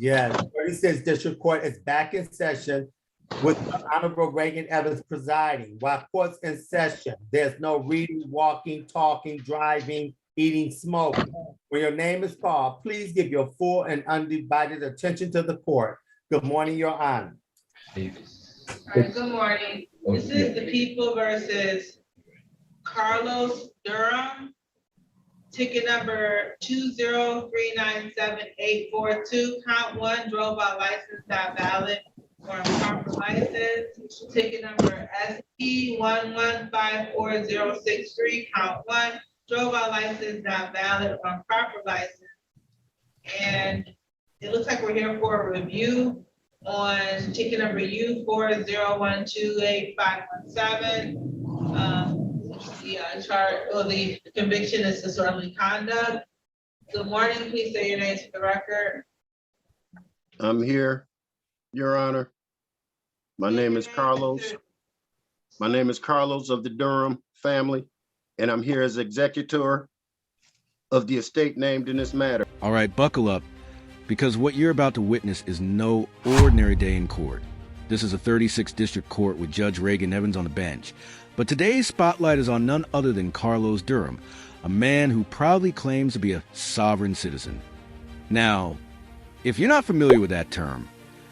Yes, 36th District Court is back in session with the Honorable Reagan Evans presiding. While court's in session, there's no reading, walking, talking, driving, eating, smoking. When your name is called, please give your full and undivided attention to the court. Good morning, Your Honor. All right, good morning. This is the People versus Carlos Durham. Ticket number 203978842. Count 1, drove out license not valid or improper license. Ticket number SP115463. Count 1, drove out license not valid or improper license. And it looks like we're here for a review on ticket number U40128517. The conviction is disorderly conduct. Good morning, please say your names for the record. I'm here, Your Honor. My name is Carlos. My name is Carlos of the Durham family, and I'm here as executor of the estate named in this matter. All right, buckle up, because what you're about to witness is no ordinary day in court. This is a 36th District Court with Judge Reagan Evans on the bench. But today's spotlight is on none other than Carlos Durham, a man who proudly claims to be a sovereign citizen. Now, if you're not familiar with that term,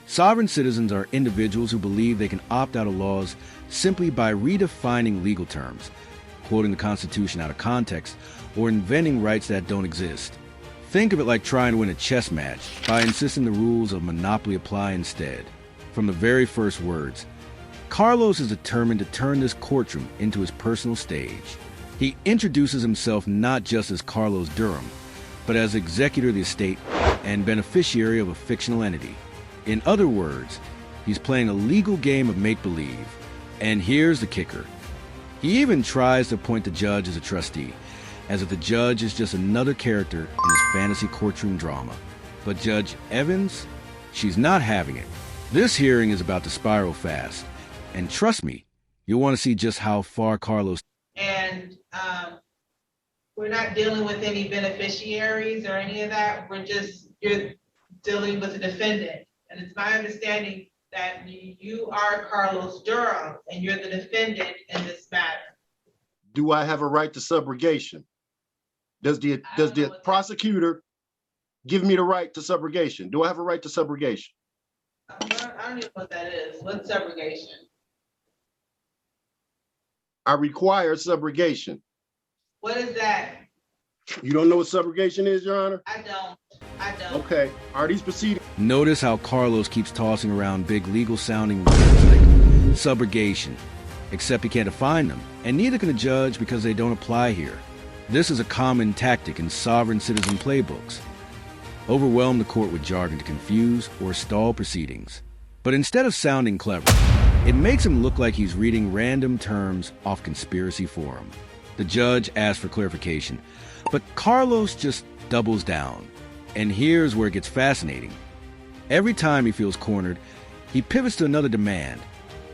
sovereign citizens are individuals who believe they can opt out of laws simply by redefining legal terms, quoting the Constitution out of context, or inventing rights that don't exist. Think of it like trying to win a chess match by insisting the rules of Monopoly apply instead. From the very first words, Carlos is determined to turn this courtroom into his personal stage. He introduces himself not just as Carlos Durham, but as executor of the estate and beneficiary of a fictional entity. In other words, he's playing a legal game of make-believe. And here's the kicker. He even tries to appoint the judge as a trustee, as if the judge is just another character in his fantasy courtroom drama. But Judge Evans, she's not having it. This hearing is about to spiral fast. And trust me, you'll want to see just how far Carlos... And we're not dealing with any beneficiaries or any of that. You're dealing with the defendant. And it's my understanding that you are Carlos Durham and you're the defendant in this matter. Do I have a right to subrogation? Does the prosecutor give me the right to subrogation? Do I have a right to subrogation? I don't even know what that is. What's subrogation? I require subrogation. What is that? You don't know what subrogation is, Your Honor? I don't. Okay. Are these proceedings? Notice how Carlos keeps tossing around big legal-sounding words like subrogation, except he can't define them, and neither can the judge because they don't apply here. This is a common tactic in sovereign citizen playbooks. Overwhelm the court with jargon to confuse or stall proceedings. But instead of sounding clever, it makes him look like he's reading random terms off Conspiracy Forum. The judge asks for clarification, but Carlos just doubles down. And here's where it gets fascinating. Every time he feels cornered, he pivots to another demand,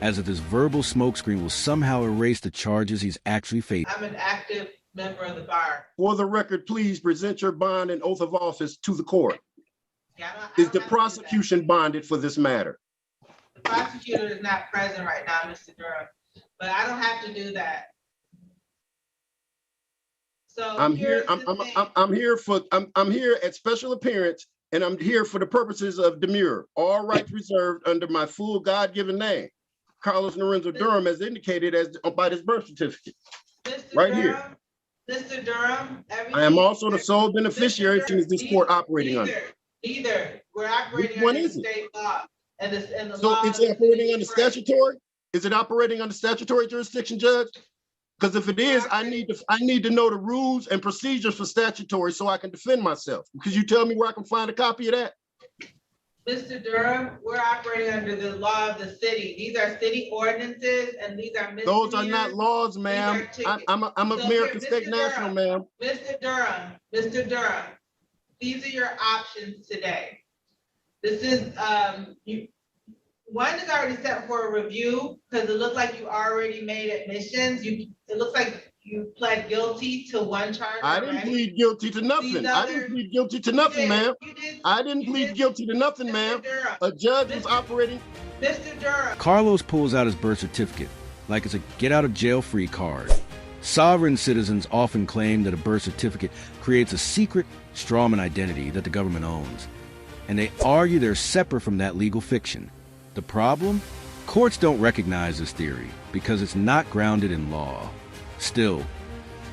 as if this verbal smokescreen will somehow erase the charges he's actually facing. I'm an active member of the bar. For the record, please present your bond and oath of office to the court. Yeah, Is the prosecution bonded for this matter? The prosecutor is not present right now, Mr. Durham, but I don't have to do that. So I'm here at special appearance, and I'm here for the purposes of demurrer. All rights reserved under my full God-given name, Carlos Lorenzo Durham, as indicated by this birth certificate. Right here. Mr. Durham, I am also the sole beneficiary to this court operating under. Neither. We're operating under state law. So it's operating under statutory? Is it operating under statutory jurisdiction, Judge? Because if it is, I need to know the rules and procedures for statutory so I can defend myself. Could you tell me where I can find a copy of that? Mr. Durham, we're operating under the law of the city. These are city ordinances and these are misdemeanors. Those are not laws, ma'am. I'm American State National, ma'am. Mr. Durham, these are your options today. This is, one is already set for a review because it looks like you already made admissions. It looks like you pled guilty to one charge I didn't already? plead guilty to nothing. These I other- didn't plead guilty to nothing, ma'am. I didn't plead guilty to nothing, ma'am. A judge was operating. Mr. Durham. Carlos pulls out his birth certificate like it's a get-out-of-jail-free card. Sovereign citizens often claim that a birth certificate creates a secret strawman identity that the government owns, and they argue they're separate from that legal fiction. The problem? Courts don't recognize this theory because it's not grounded in law. Still,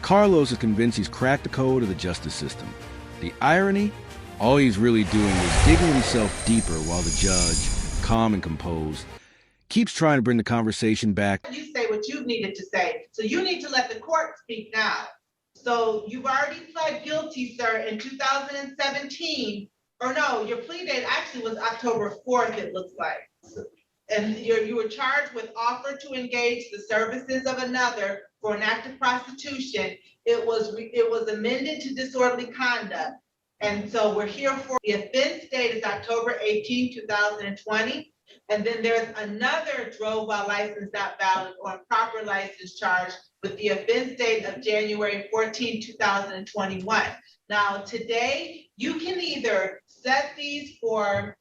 Carlos is convinced he's cracked the code of the justice system. The irony? All he's really doing is digging himself deeper while the judge, calm and composed, keeps trying to bring the conversation back. You say what you needed to say. So you need to let the court speak now. So you've already pled guilty, sir, in 2017. Or no, your plea date actually was October 4th, it looks like. And you were charged with offer to engage the services of another for an act of prostitution. It was amended to disorderly conduct. And so we're here for the offense date is October 18, 2020. And then there's another drove while license not valid or improper license charge with the offense date of January 14, 2021. Now, today, you can either set these for,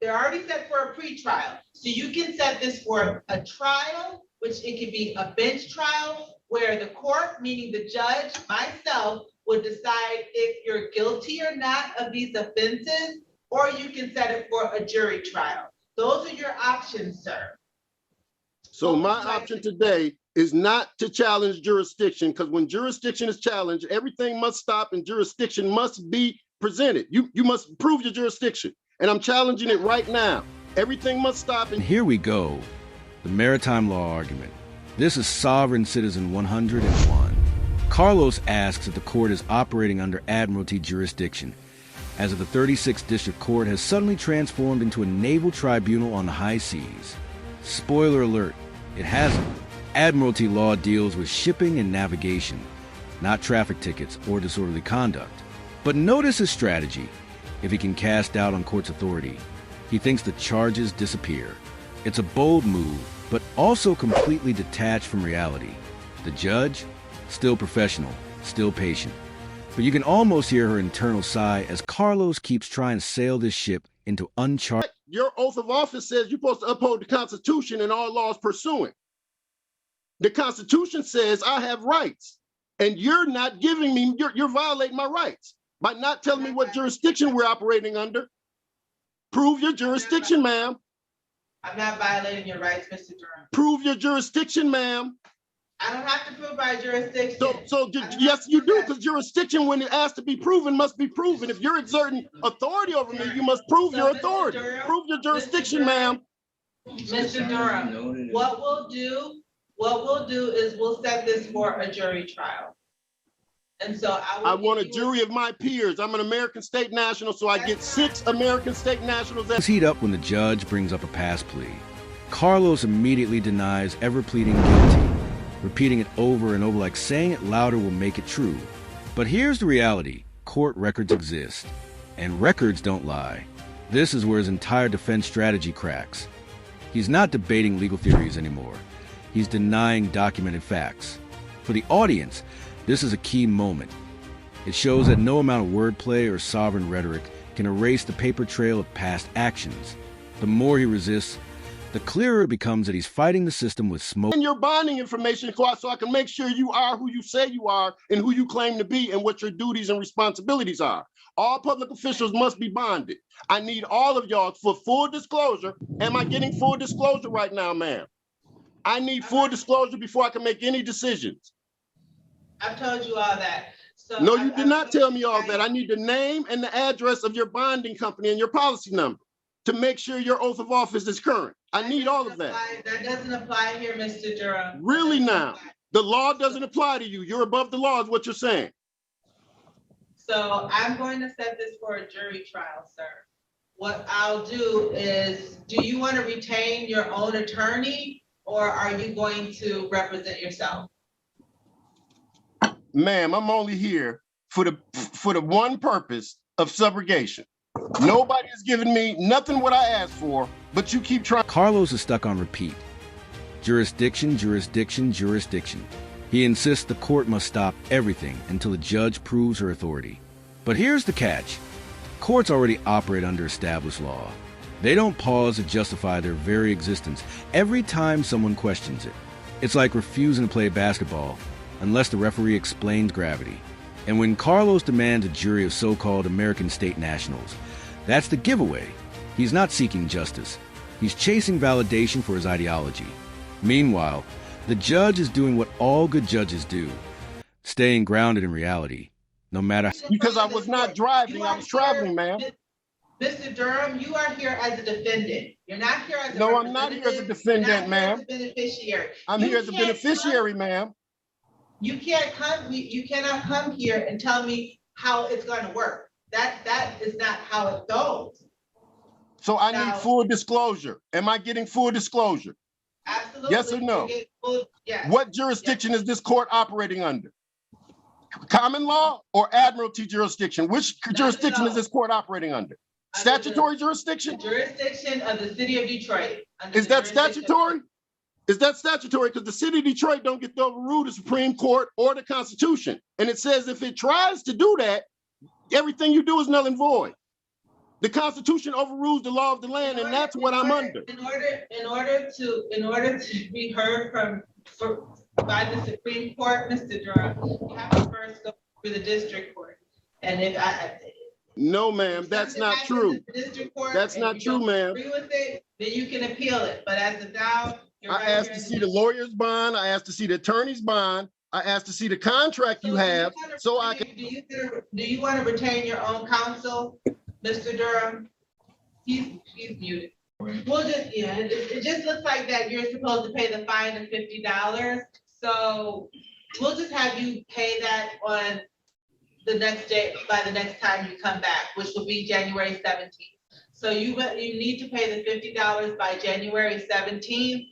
they're already set for a pretrial. So you can set this for a trial, which it could be a bench trial, where the court, meaning the judge, myself, would decide if you're guilty or not of these offenses, or you can set it for a jury trial. Those are your options, sir. So my option today is not to challenge jurisdiction, because when jurisdiction is challenged, everything must stop and jurisdiction must be presented. You must prove your jurisdiction. And I'm challenging it right now. Everything must stop. And here we go, the maritime law argument. This is Sovereign Citizen 101. Carlos asks if the court is operating under Admiralty jurisdiction, as if the 36th District Court has suddenly transformed into a naval tribunal on the high seas. Spoiler alert, it hasn't. Admiralty law deals with shipping and navigation, not traffic tickets or disorderly conduct. But notice his strategy. If he can cast doubt on court's authority, he thinks the charges disappear. It's a bold move, but also completely detached from reality. The judge, still professional, still patient. But you can almost hear her internal sigh as Carlos keeps trying to sail this ship into uncharted. Your oath of office says you're supposed to uphold the Constitution and all laws pursuant. The Constitution says I have rights, and you're not giving me, you're violating my rights by not telling me what jurisdiction we're operating under. Prove your jurisdiction, ma'am. I'm not violating your rights, Mr. Durham. Prove your jurisdiction, ma'am. I don't have to prove my jurisdiction. So yes, you do, because jurisdiction, when it asked to be proven, must be proven. If you're exerting authority over me, you must prove your authority. Prove your jurisdiction, ma'am. Mr. Durham, what we'll do is we'll set this for a jury trial. And so I want a jury of my peers. I'm an American state national, so I get 6 American state nationals. Things heat up when the judge brings up a pass plea. Carlos immediately denies ever pleading guilty, repeating it over and over like saying it louder will make it true. But here's the reality. Court records exist, and records don't lie. This is where his entire defense strategy cracks. He's not debating legal theories anymore. He's denying documented facts. For the audience, this is a key moment. It shows that no amount of wordplay or sovereign rhetoric can erase the paper trail of past actions. The more he resists, the clearer it becomes that he's fighting the system with smoke. And your bonding information, so I can make sure you are who you say you are and who you claim to be and what your duties and responsibilities are. All public officials must be bonded. I need all of y'all for full disclosure. Am I getting full disclosure right now, ma'am? I need full disclosure before I can make any decisions. I've told you all that. So no, you did not tell me all that. I need the name and the address of your bonding company and your policy number to make sure your oath of office is current. I need all of that. That doesn't apply here, Mr. Durham. Really now? The law doesn't apply to you. You're above the law is what you're saying. So I'm going to set this for a jury trial, sir. What I'll do is, do you want to retain your own attorney or are you going to represent yourself? Ma'am, I'm only here for the one purpose of subrogation. Nobody has given me nothing what I asked for, but you keep trying. Carlos is stuck on repeat, Jurisdiction, jurisdiction, jurisdiction. He insists the court must stop everything until the judge proves her authority. But here's the catch. Courts already operate under established law. They don't pause to justify their very existence every time someone questions it. It's like refusing to play basketball unless the referee explains gravity. And when Carlos demands a jury of so-called American state nationals, that's the giveaway. He's not seeking justice. He's chasing validation for his ideology. Meanwhile, the judge is doing what all good judges do, staying grounded in reality, no matter. Because I was not driving, I was traveling, ma'am. Mr. Durham, you are here as a defendant. You're not here as a No, I'm not here as a defendant, ma'am. Beneficiary. I'm here as a beneficiary, ma'am. You cannot come here and tell me how it's going to work. That is not how it goes. So I need full disclosure. Am I getting full disclosure? Absolutely. Yes or no? Yes. What jurisdiction is this court operating under? Common law or admiralty jurisdiction? Which jurisdiction is this court operating under? Statutory jurisdiction? The jurisdiction of the city of Detroit. Is that statutory? Is that statutory? Because the city of Detroit don't get to overrule the Supreme Court or the Constitution. And it says if it tries to do that, everything you do is null and void. The Constitution overrules the law of the land, and that's what I'm under. In order to be heard by the Supreme Court, Mr. Durham, you have to first go through the district court. And if no, ma'am, that's not true. That's not true, ma'am. Agree with it, then you can appeal it. But as of now, I asked to see the lawyer's bond. I asked to see the attorney's bond. I asked to see the contract you have, so I can. Do you want to retain your own counsel, Mr. Durham? He's muted. We'll just, it just looks like that you're supposed to pay the fine of $50. So we'll just have you pay that on the next day, by the next time you come back, which will be January 17th. So you need to pay the $50 by January 17th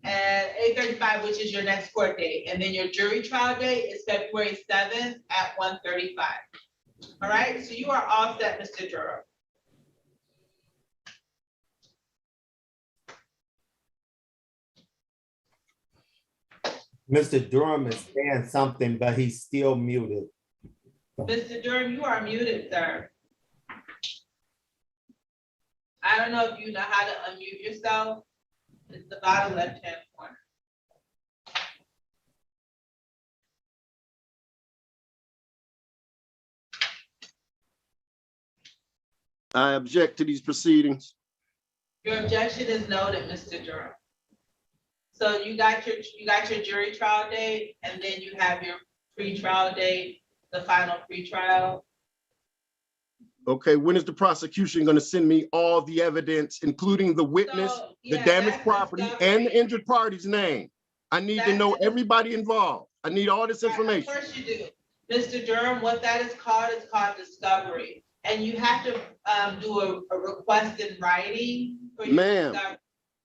at 8:35, which is your next court date. And then your jury trial date is February 7th at 1:35. All right, so you are all set, Mr. Durham. Mr. Durham is saying something, but he's still muted. Mr. Durham, you are muted, sir. I don't know if you know how to unmute yourself. It's the bottom left-hand corner. I object to these proceedings. Your objection is noted, Mr. Durham. So you got your jury trial date, and then you have your pre-trial date, the final pre-trial. Okay, when is the prosecution going to send me all the evidence, including the witness, the damaged property, and the injured party's name? I need to know everybody involved. I need all this information. Of course you do. Mr. Durham, what that is called discovery. And you have to do a request in writing.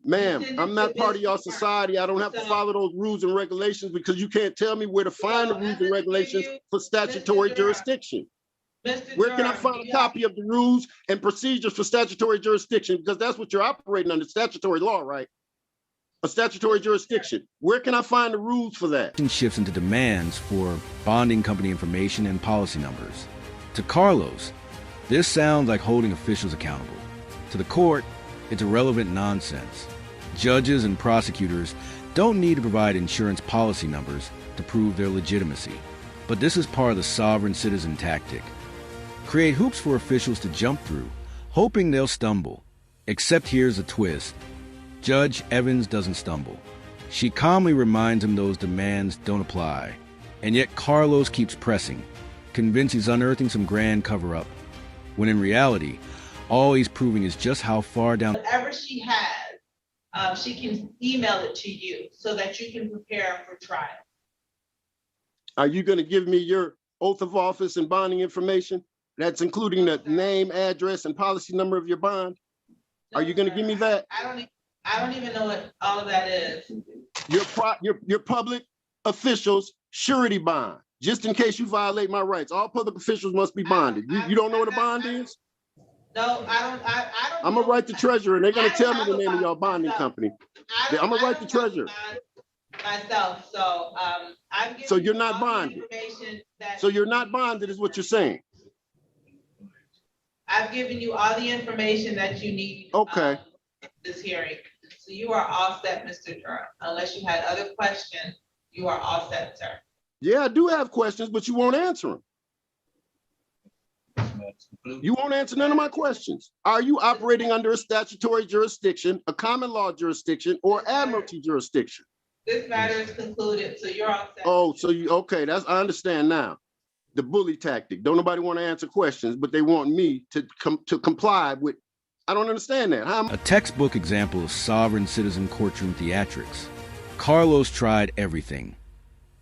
Ma'am, I'm not part of your society. I don't have to follow those rules and regulations because you can't tell me where to find the rules and regulations for statutory jurisdiction. Where can I find a copy of the rules and procedures for statutory jurisdiction? Because that's what you're operating under, statutory law, right? A statutory jurisdiction. Where can I find the rules for that? Shifts into demands for bonding company information and policy numbers. To Carlos, this sounds like holding officials accountable. To the court, it's irrelevant nonsense. Judges and prosecutors don't need to provide insurance policy numbers to prove their legitimacy. But this is part of the sovereign citizen tactic. Create hoops for officials to jump through, hoping they'll stumble. Except here's a twist. Judge Evans doesn't stumble. She calmly reminds him those demands don't apply. And yet Carlos keeps pressing, convinced he's unearthing some grand cover-up, when in reality, all he's proving is just how far down. Whatever she has, she can email it to you so that you can prepare for trial. Are you going to give me your oath of office and bonding information? That's including the name, address, and policy number of your bond? Are you going to give me that? I don't even know what all of that is. Your public officials surety bond, just in case you violate my rights. All public officials must be bonded. You don't know what a bond is? No, I don't I'm gonna write the treasurer and they're gonna I don't tell me have the a name of bond your bonding myself. company. I I'm gonna write the don't have a treasurer. bond myself, so, I'm giving So you're you not all the bonded. information that. So you're not bonded is what you're saying. I've given you all the information that you need. Okay. This hearing, so you are all set, Mr. Durham. Unless you had other questions, you are all set, sir. Yeah, I do have questions, but you won't answer them. You won't answer none of my questions. Are you operating under a statutory jurisdiction, a common law jurisdiction, or admiralty jurisdiction? This matter is concluded, so you're all set. Oh, so you, okay, I understand now. The bully tactic. Don't nobody want to answer questions, but they want me to comply with, I don't understand that. A textbook example of sovereign citizen courtroom theatrics. Carlos tried everything,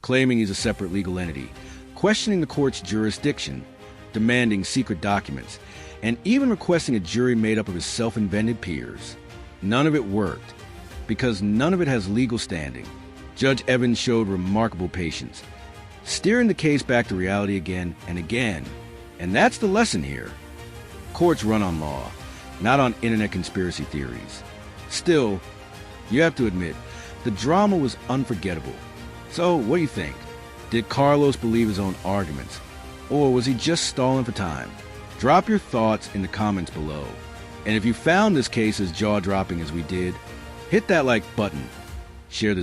claiming he's a separate legal entity, questioning the court's jurisdiction, demanding secret documents, and even requesting a jury made up of his self-invented peers. None of it worked, because none of it has legal standing. Judge Evans showed remarkable patience, steering the case back to reality again and again. And that's the lesson here. Courts run on law, not on internet conspiracy theories. Still, you have to admit, the drama was unforgettable. So, what do you think? Did Carlos believe his own arguments? Or was he just stalling for time? Drop your thoughts in the comments below. And if you found this case as jaw-dropping as we did, hit that like button. Share this